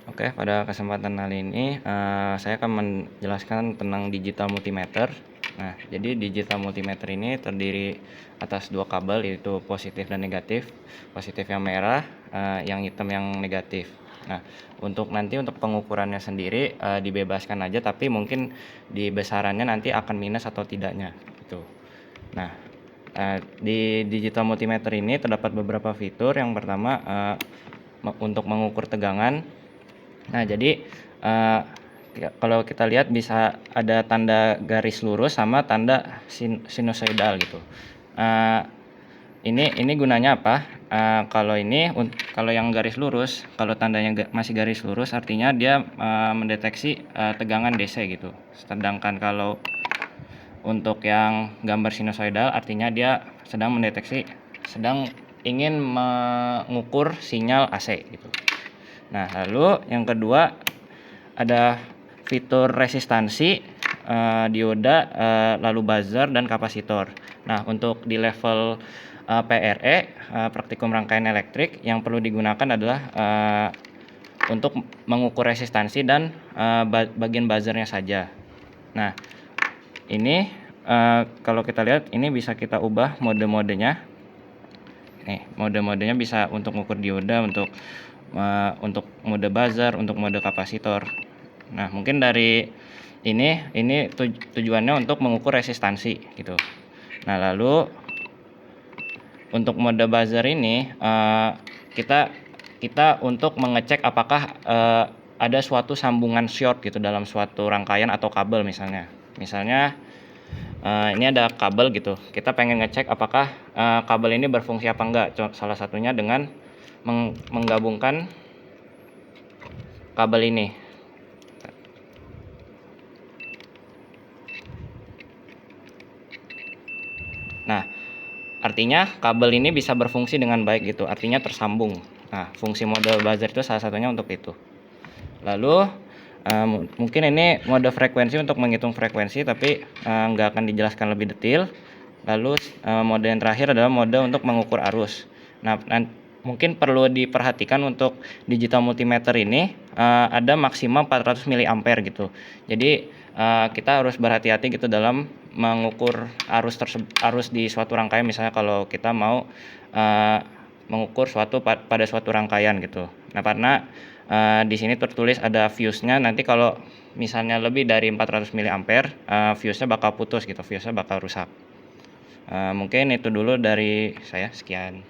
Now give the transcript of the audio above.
Oke, pada kesempatan kali ini saya akan menjelaskan tentang digital multimeter. Nah, jadi digital multimeter ini terdiri atas dua kabel, yaitu positif dan negatif. Positif yang merah, yang hitam yang negatif. Nah, untuk pengukurannya sendiri dibebaskan aja, tapi mungkin di besarannya nanti akan minus atau tidaknya gitu. Nah, di digital multimeter ini terdapat beberapa fitur. Yang pertama, untuk mengukur tegangan. Nah, jadi kalau kita lihat bisa ada tanda garis lurus sama tanda sinusoidal gitu. Ini gunanya apa? Kalau yang garis lurus, kalau tandanya masih garis lurus, artinya dia mendeteksi tegangan DC gitu. Sedangkan kalau untuk yang gambar sinusoidal, artinya dia sedang ingin mengukur sinyal AC gitu. Nah, lalu yang kedua ada fitur resistansi, dioda, lalu buzzer dan kapasitor. Nah, untuk di level PRE, praktikum rangkaian elektrik, yang perlu digunakan adalah untuk mengukur resistansi dan bagian buzzernya saja. Nah, ini kalau kita lihat ini bisa kita ubah mode-modenya. Nih, mode-modenya bisa untuk mengukur dioda, untuk mode buzzer, untuk mode kapasitor. Nah, mungkin dari ini tujuannya untuk mengukur resistansi gitu. Nah, lalu untuk mode buzzer ini kita untuk mengecek apakah ada suatu sambungan short gitu dalam suatu rangkaian atau kabel misalnya. Misalnya ini ada kabel gitu. Kita pengen ngecek apakah kabel ini berfungsi apa enggak. Salah satunya dengan menggabungkan kabel ini. Nah, artinya kabel ini bisa berfungsi dengan baik gitu, artinya tersambung. Nah, fungsi mode buzzer itu salah satunya untuk itu. Lalu mungkin ini mode frekuensi untuk menghitung frekuensi, tapi nggak akan dijelaskan lebih detail. Lalu mode yang terakhir adalah mode untuk mengukur arus. Nah, mungkin perlu diperhatikan untuk digital multimeter ini ada maksimal 400 mA gitu. Jadi kita harus berhati-hati gitu dalam mengukur arus di suatu rangkaian. Misalnya kalau kita mau mengukur pada suatu rangkaian gitu. Nah, karena di sini tertulis ada fuse-nya. Nanti kalau misalnya lebih dari 400 mA, fuse-nya bakal putus gitu, fuse-nya bakal rusak. Mungkin itu dulu dari saya, sekian.